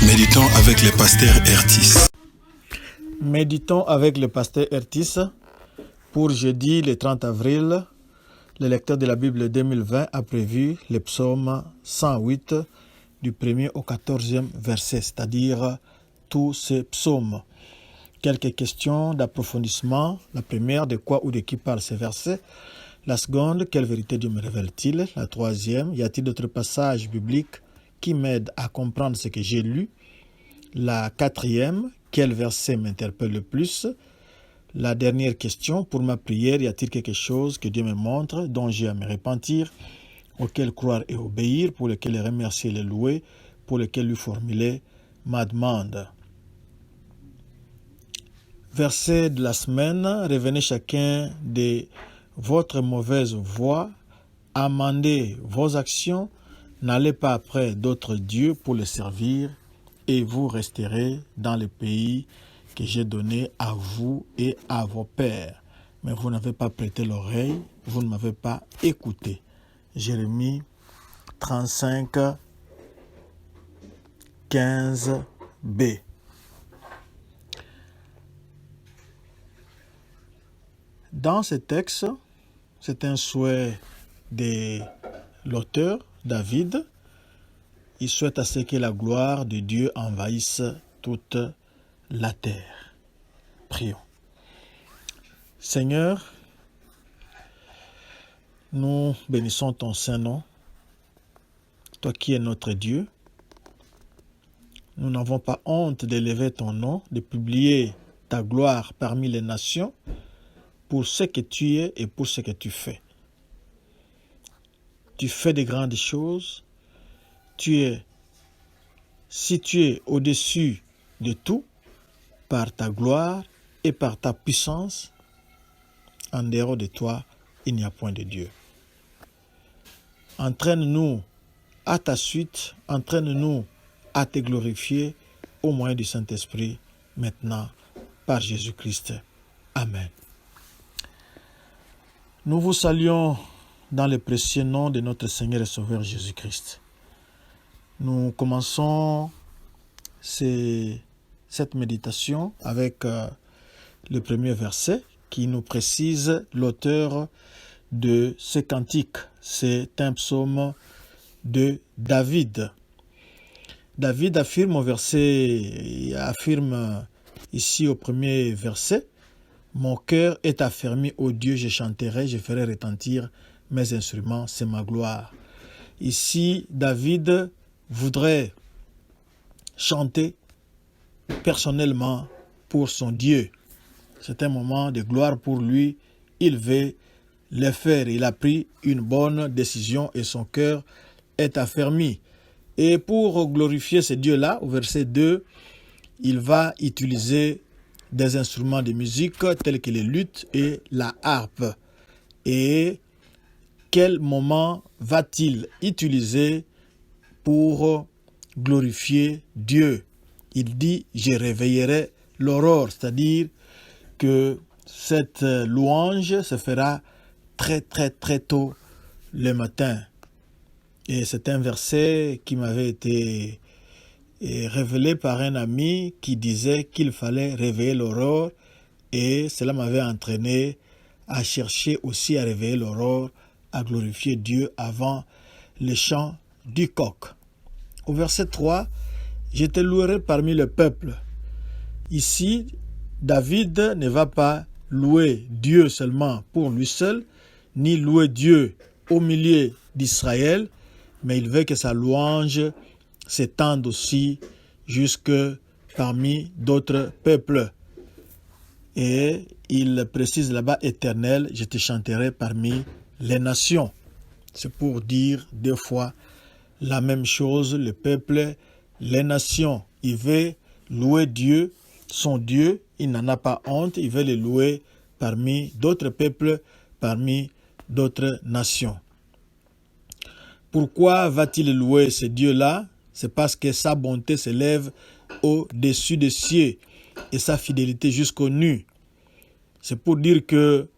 Méditons avec le pasteur Ertis. Méditons avec le pasteur Ertis. Pour jeudi, le 30 avril, le lecteur de la Bible 2020 a prévu le psaume 108 du 1er au 14e verset, c'est-à-dire tous ces psaumes. Quelques questions d'approfondissement. La première, de quoi ou de qui parle ces versets? La seconde, quelle vérité Dieu me révèle-t-il? La troisième, y a-t-il d'autres passages bibliques qui m'aident à comprendre ce que j'ai lu? La quatrième, quel verset m'interpelle le plus? La dernière question, pour ma prière, y a-t-il quelque chose que Dieu me montre, dont j'ai à me repentir, auquel croire et obéir, pour lequel le remercier et le louer, pour lequel lui formuler ma demande? Verset de la semaine, revenez chacun de votre mauvaise voie, amendez vos actions, n'allez pas après d'autres dieux pour les servir, et vous resterez dans le pays que j'ai donné à vous et à vos pères. Mais vous n'avez pas prêté l'oreille, vous ne m'avez pas écouté. Jérémie 35, 15b. Dans ce texte, c'est un souhait de l'auteur, David. Il souhaite à ce que la gloire de Dieu envahisse toute la terre. Prions. Seigneur, nous bénissons ton saint nom, toi qui es notre Dieu. Nous n'avons pas honte d'élever ton nom, de publier ta gloire parmi les nations pour ce que tu es et pour ce que tu fais. Tu fais de grandes choses. Tu es situé au-dessus de tout par ta gloire et par ta puissance. En dehors de toi, il n'y a point de Dieu. Entraîne-nous à ta suite, entraîne-nous à te glorifier au moyen du Saint-Esprit, maintenant, par Jésus-Christ. Amen. Nous vous saluons dans le précieux nom de notre Seigneur et Sauveur Jésus-Christ. Nous commençons cette méditation avec le premier verset qui nous précise l'auteur de ce cantique. C'est un psaume de David. David affirme ici au premier verset: mon cœur est affermi, ô Dieu, je chanterai, je ferai retentir mes instruments, c'est ma gloire. Ici, David voudrait chanter personnellement pour son Dieu. C'est un moment de gloire pour lui. Il veut le faire. Il a pris une bonne décision et son cœur est affermi. Et pour glorifier ce Dieu-là, au verset 2, il va utiliser des instruments de musique tels que les luttes et la harpe. Et quel moment va-t-il utiliser pour glorifier Dieu? Il dit: je réveillerai l'aurore, c'est-à-dire que cette louange se fera très tôt le matin. Et c'est un verset qui m'avait été révélé par un ami qui disait qu'il fallait réveiller l'aurore, et cela m'avait entraîné à chercher aussi à réveiller l'aurore, à glorifier Dieu avant le chant du coq. Au verset 3, je te louerai parmi le peuple. Ici, David ne va pas louer Dieu seulement pour lui seul, ni louer Dieu au milieu d'Israël, mais il veut que sa louange s'étende aussi jusque parmi d'autres peuples. Et il précise là-bas: Éternel, je te chanterai parmi les nations. C'est pour dire deux fois la même chose, le peuple, les nations. Il veut louer Dieu, son Dieu, il n'en a pas honte, il veut le louer parmi d'autres peuples, parmi d'autres nations. Pourquoi va-t-il louer ce Dieu-là? C'est parce que sa bonté s'élève au-dessus des cieux et sa fidélité jusqu'aux nues. C'est pour dire que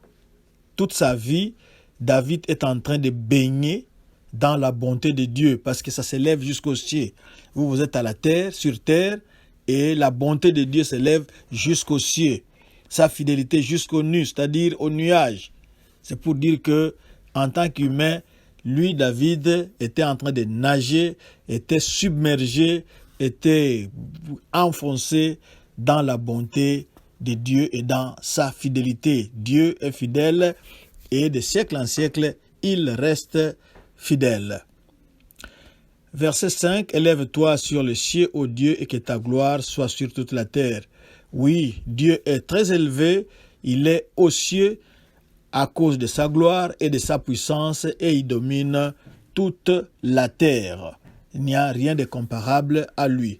toute sa vie, David est en train de baigner dans la bonté de Dieu, parce que ça s'élève jusqu'au ciel. Vous, vous êtes à la terre, sur terre, et la bonté de Dieu s'élève jusqu'aux cieux. Sa fidélité jusqu'aux nues, c'est-à-dire aux nuages. C'est pour dire que, en tant qu'humain, lui, David, était en train de nager, était submergé, était enfoncé dans la bonté de Dieu et dans sa fidélité. Dieu est fidèle et de siècle en siècle, il reste fidèle. Verset 5, « Élève-toi sur les cieux, ô Dieu, et que ta gloire soit sur toute la terre. » Oui, Dieu est très élevé, il est aux cieux à cause de sa gloire et de sa puissance, et il domine toute la terre. Il n'y a rien de comparable à lui.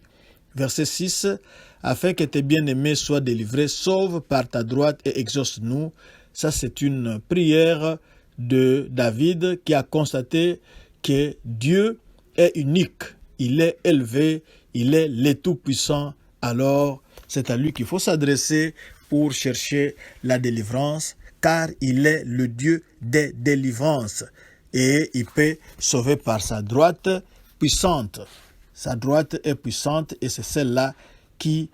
Verset 6, « Afin que tes bien-aimés soient délivrés, sauve par ta droite et exauce-nous. » Ça, c'est une prière de David qui a constaté que Dieu est unique, il est élevé, il est le Tout-Puissant. Alors, c'est à lui qu'il faut s'adresser pour chercher la délivrance, car il est le Dieu des délivrances et il peut sauver par sa droite puissante. Sa droite est puissante et c'est celle-là qui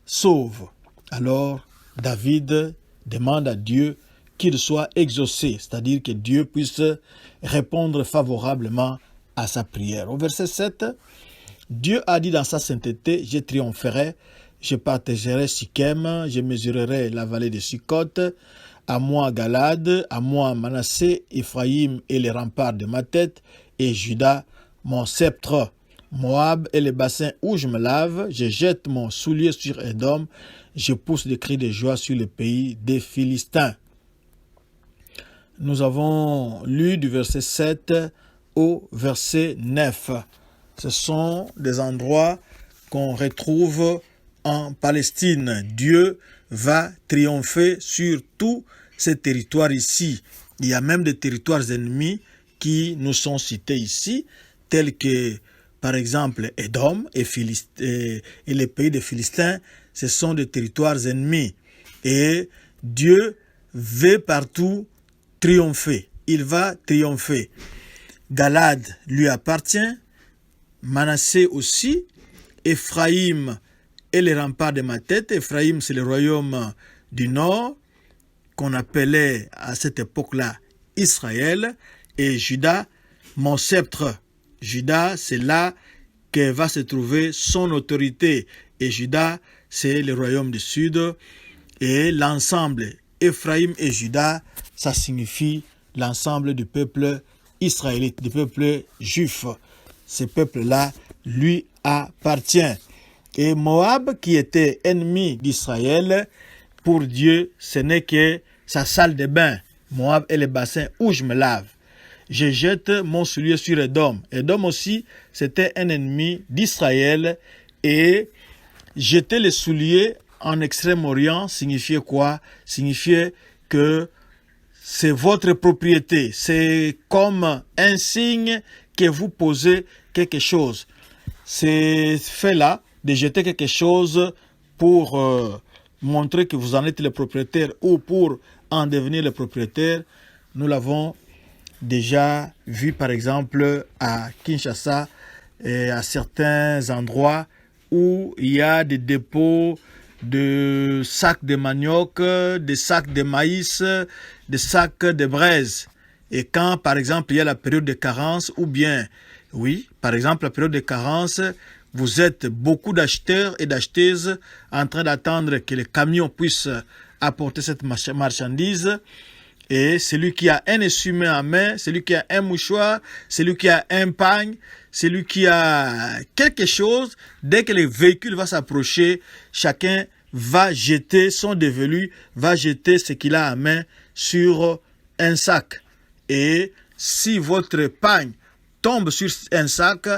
sauve. Alors, David demande à Dieu qu'il soit exaucé, c'est-à-dire que Dieu puisse répondre favorablement à sa prière. Au verset 7, Dieu a dit dans sa sainteté, « Je triompherai, je partagerai Sichem, je mesurerai la vallée de Sukkot, à moi Galade, à moi Manassé, Ephraïm et les remparts de ma tête, et Juda, mon sceptre. Moab et les bassins où je me lave, je jette mon soulier sur Édom, je pousse des cris de joie sur le pays des Philistins. » Nous avons lu du verset 7 au verset 9. Ce sont des endroits qu'on retrouve en Palestine. Dieu va triompher sur tous ces territoires ici. Il y a même des territoires ennemis qui nous sont cités ici, tels que, par exemple, Édom et les pays des Philistins. Ce sont des territoires ennemis. Et Dieu veut partout triompher. Il va triompher. Galade lui appartient, Manassé aussi, Ephraïm et les remparts de ma tête. Ephraïm, c'est le royaume du nord, qu'on appelait à cette époque-là Israël, et Juda, mon sceptre. Juda, c'est là que va se trouver son autorité. Et Juda, c'est le royaume du sud. Et l'ensemble, Ephraïm et Juda, ça signifie l'ensemble du peuple israélite, du peuple juif. Ce peuple-là lui appartient. Et Moab, qui était ennemi d'Israël, pour Dieu, ce n'est que sa salle de bain. Moab est le bassin où je me lave. Je jette mon soulier sur Édom. Édom aussi, c'était un ennemi d'Israël. Et jeter les souliers en Extrême-Orient signifiait quoi? Signifiait que c'est votre propriété. C'est comme un signe que vous posez quelque chose. C'est fait-là de jeter quelque chose pour montrer que vous en êtes le propriétaire ou pour en devenir le propriétaire. Nous l'avons déjà vu par exemple à Kinshasa et à certains endroits où il y a des dépôts de sacs de manioc, des sacs de maïs, des sacs de braise. Et quand, par exemple, il y a la période de carence, ou bien, oui, par exemple, la période de carence, vous êtes beaucoup d'acheteurs et d'acheteuses en train d'attendre que les camions puissent apporter cette marchandise. Et celui qui a un essuie-main en main, celui qui a un mouchoir, celui qui a un pagne, celui qui a quelque chose, dès que le véhicule va s'approcher, chacun va jeter son dévolu, va jeter ce qu'il a en main sur un sac. Et si votre pagne tombe sur un sac,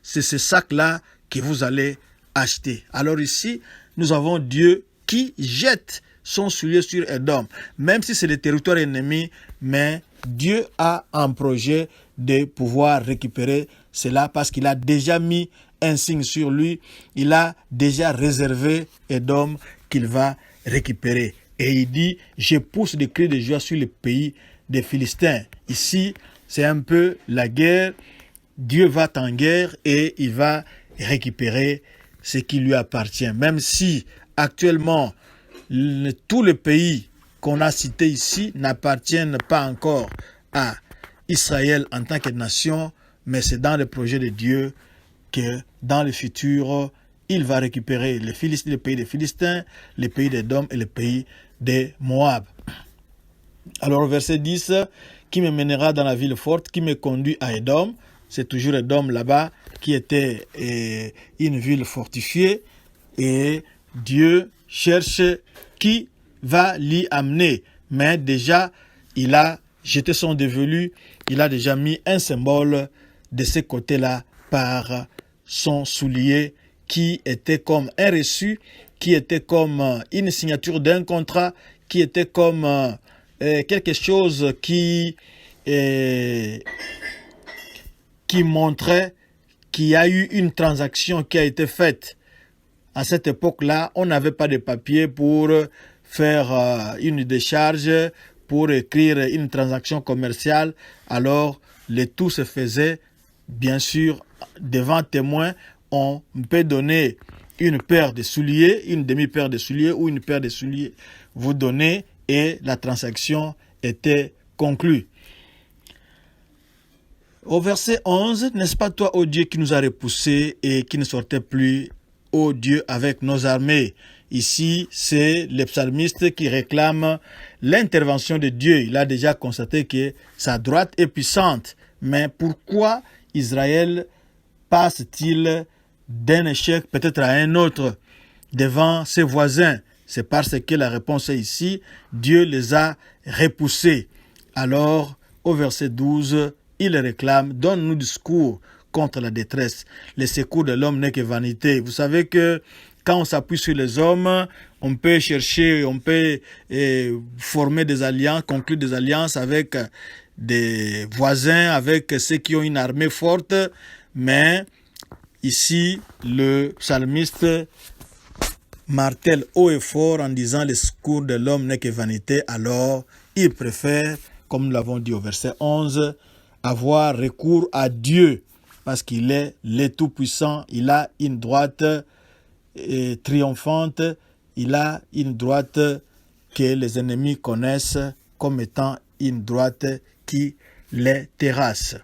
c'est ce sac-là que vous allez acheter. Alors ici, nous avons Dieu qui jette son soulier sur Édom, même si c'est le territoire ennemi, mais Dieu a un projet de pouvoir récupérer cela parce qu'il a déjà mis un signe sur lui, il a déjà réservé Édom qu'il va récupérer. Et il dit, je pousse des cris de joie sur le pays des Philistins. Ici, c'est un peu la guerre. Dieu va en guerre et il va récupérer ce qui lui appartient. Même si actuellement, tous les pays qu'on a cités ici n'appartiennent pas encore à Israël en tant que nation, mais c'est dans le projet de Dieu que dans le futur, il va récupérer le pays des Philistins, le pays d'Édom et le pays de Moab. Alors verset 10, qui me mènera dans la ville forte, qui me conduit à Édom. C'est toujours Édom là-bas qui était une ville fortifiée. Et Dieu cherche qui va l'y amener. Mais déjà, il a jeté son dévolu, il a déjà mis un symbole de ce côté-là par son soulier qui était comme un reçu, qui était comme une signature d'un contrat, qui était comme quelque chose qui montrait qu'il y a eu une transaction qui a été faite. À cette époque-là, on n'avait pas de papier pour faire une décharge, pour écrire une transaction commerciale. Alors, le tout se faisait, bien sûr, devant témoin. On peut donner une paire de souliers, une demi-paire de souliers ou une paire de souliers. Vous donnez et la transaction était conclue. Au verset 11, n'est-ce pas toi, ô Dieu, qui nous a repoussés et qui ne sortait plus, ô Dieu, avec nos armées? Ici, c'est le psalmiste qui réclame l'intervention de Dieu. Il a déjà constaté que sa droite est puissante. Mais pourquoi Israël passe-t-il d'un échec peut-être à un autre devant ses voisins? C'est parce que la réponse est ici, Dieu les a repoussés. Alors, au verset 12, il réclame, donne-nous du secours contre la détresse. Le secours de l'homme n'est que vanité. Vous savez que quand on s'appuie sur les hommes, on peut chercher, on peut former des alliances, conclure des alliances avec des voisins, avec ceux qui ont une armée forte. Mais ici, le psalmiste martèle haut et fort en disant le secours de l'homme n'est que vanité. Alors, il préfère, comme nous l'avons dit au verset 11, avoir recours à Dieu parce qu'il est le Tout-Puissant. Il a une droite triomphante. Il a une droite que les ennemis connaissent comme étant une droite qui les terrasse.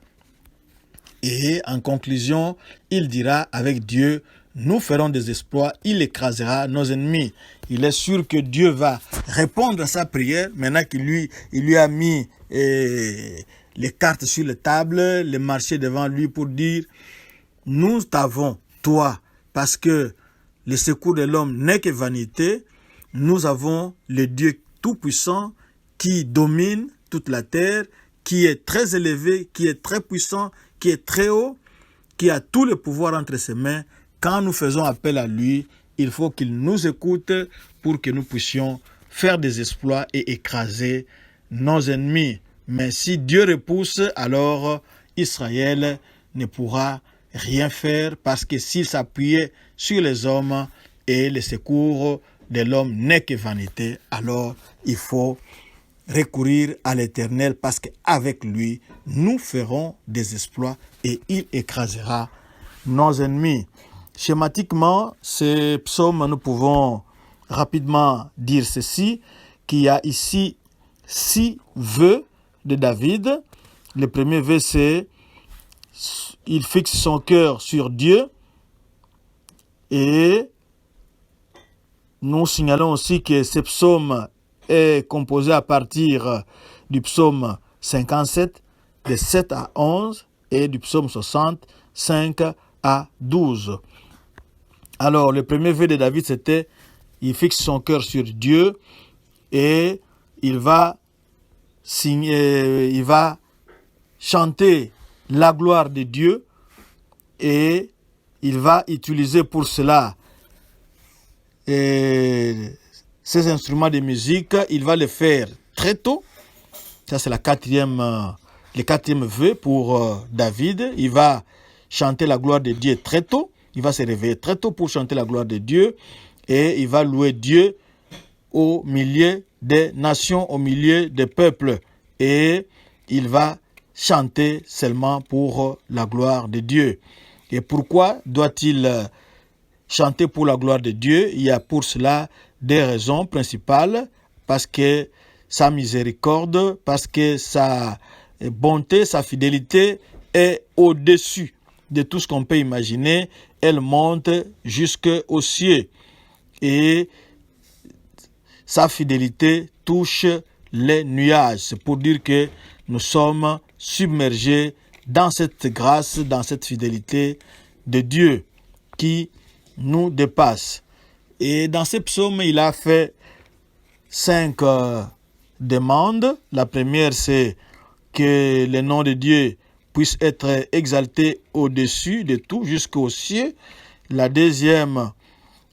Et en conclusion, il dira avec Dieu, nous ferons des exploits, il écrasera nos ennemis. Il est sûr que Dieu va répondre à sa prière, maintenant qu'il lui a mis les cartes sur la table, les marchés devant lui pour dire, nous t'avons, toi, parce que le secours de l'homme n'est que vanité, nous avons le Dieu tout-puissant qui domine toute la terre, qui est très élevé, qui est très puissant, qui est très haut, qui a tout le pouvoir entre ses mains. Quand nous faisons appel à lui, il faut qu'il nous écoute pour que nous puissions faire des exploits et écraser nos ennemis. Mais si Dieu repousse, alors Israël ne pourra rien faire parce que s'il s'appuyait sur les hommes et le secours de l'homme n'est que vanité, alors il faut recourir à l'Éternel parce qu'avec lui, nous ferons des exploits et il écrasera nos ennemis. Schématiquement, ces psaumes, nous pouvons rapidement dire ceci, qu'il y a ici 6 vœux de David. Le premier vœu, c'est il fixe son cœur sur Dieu. Et nous signalons aussi que ce psaume est composé à partir du psaume 57, de 7 à 11, et du psaume 60, 5 à 12. Alors, le premier vœu de David, c'était il fixe son cœur sur Dieu et il va chanter la gloire de Dieu et il va utiliser pour cela ces instruments de musique. Il va le faire très tôt. Ça, c'est le quatrième vœu pour David. Il va chanter la gloire de Dieu très tôt. Il va se réveiller très tôt pour chanter la gloire de Dieu. Et il va louer Dieu au milieu des nations, au milieu des peuples. Et il va chanter seulement pour la gloire de Dieu. Et pourquoi doit-il chanter pour la gloire de Dieu? Il y a pour cela des raisons principales, parce que sa miséricorde, parce que sa bonté, sa fidélité est au-dessus de tout ce qu'on peut imaginer. Elle monte jusqu'aux cieux. Et sa fidélité touche les nuages. C'est pour dire que nous sommes submergés dans cette grâce, dans cette fidélité de Dieu qui nous dépasse. Et dans ces psaumes, il a fait 5 demandes. La première, c'est que le nom de Dieu puisse être exalté au-dessus de tout, jusqu'aux cieux. La deuxième,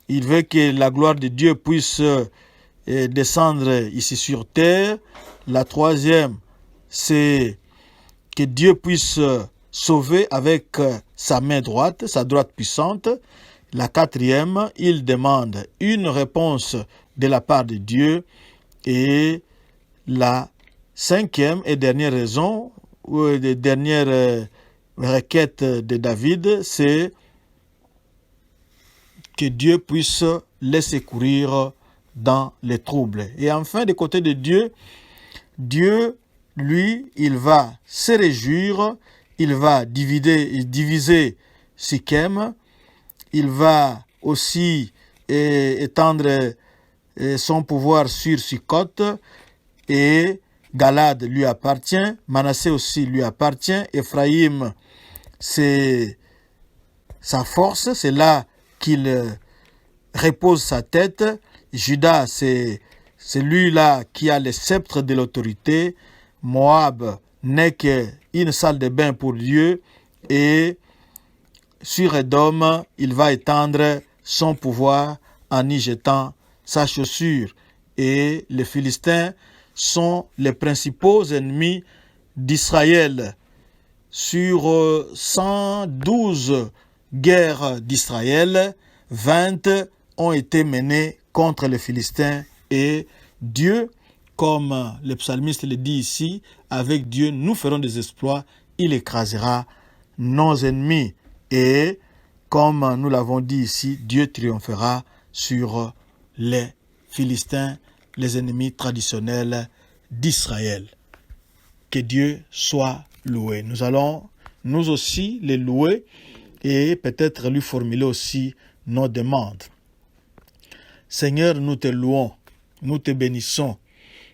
il veut que la gloire de Dieu puisse descendre ici sur terre. La troisième, c'est que Dieu puisse sauver avec sa main droite, sa droite puissante. La quatrième, il demande une réponse de la part de Dieu. Et la cinquième et dernière raison, ou dernière requête de David, c'est que Dieu puisse les secourir dans les troubles. Et enfin, du côté de Dieu, Dieu, lui, il va se réjouir, il va diviser Sichem, il va aussi étendre son pouvoir sur Succoth, et Galad lui appartient, Manassé aussi lui appartient, Éphraïm, c'est sa force, c'est là qu'il repose sa tête. Judas, c'est celui-là qui a le sceptre de l'autorité. Moab n'est qu'une salle de bain pour Dieu. Et sur Édom, il va étendre son pouvoir en y jetant sa chaussure. Et les Philistins sont les principaux ennemis d'Israël. Sur 112 guerres d'Israël, 20 ont été menées contre les Philistins. Et Dieu, comme le psalmiste le dit ici, avec Dieu nous ferons des exploits, il écrasera nos ennemis. Et comme nous l'avons dit ici, Dieu triomphera sur les Philistins, les ennemis traditionnels d'Israël. Que Dieu soit loué. Nous allons nous aussi les louer et peut-être lui formuler aussi nos demandes. Seigneur, nous te louons, nous te bénissons.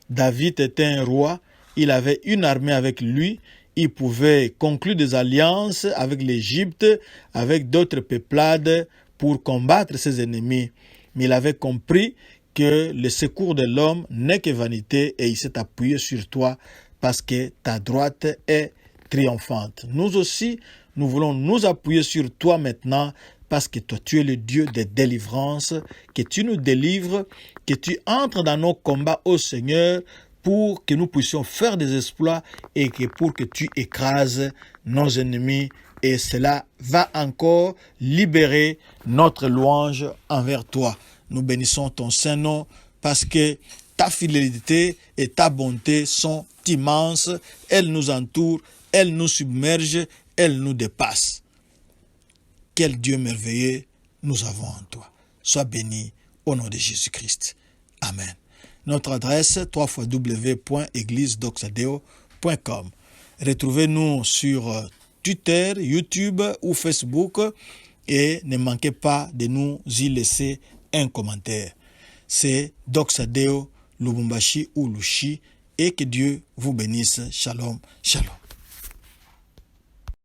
David était un roi, il avait une armée avec lui, il pouvait conclure des alliances avec l'Égypte, avec d'autres peuplades pour combattre ses ennemis. Mais il avait compris que le secours de l'homme n'est que vanité et il s'est appuyé sur toi parce que ta droite est triomphante. Nous aussi, nous voulons nous appuyer sur toi maintenant parce que toi, tu es le Dieu de délivrance, que tu nous délivres, que tu entres dans nos combats, ô Seigneur, pour que nous puissions faire des exploits et que pour que tu écrases nos ennemis. Et cela va encore libérer notre louange envers toi. Nous bénissons ton Saint-Nom parce que ta fidélité et ta bonté sont immenses. Elles nous entourent, elles nous submergent, elles nous dépassent. Quel Dieu merveilleux nous avons en toi. Sois béni au nom de Jésus-Christ. Amen. Notre adresse www.eglisedoxadeo.com. Retrouvez-nous sur Twitter, YouTube ou Facebook et ne manquez pas de nous y laisser un commentaire. C'est Doxadeo, Lubumbashi ou Lushi et que Dieu vous bénisse. Shalom, shalom.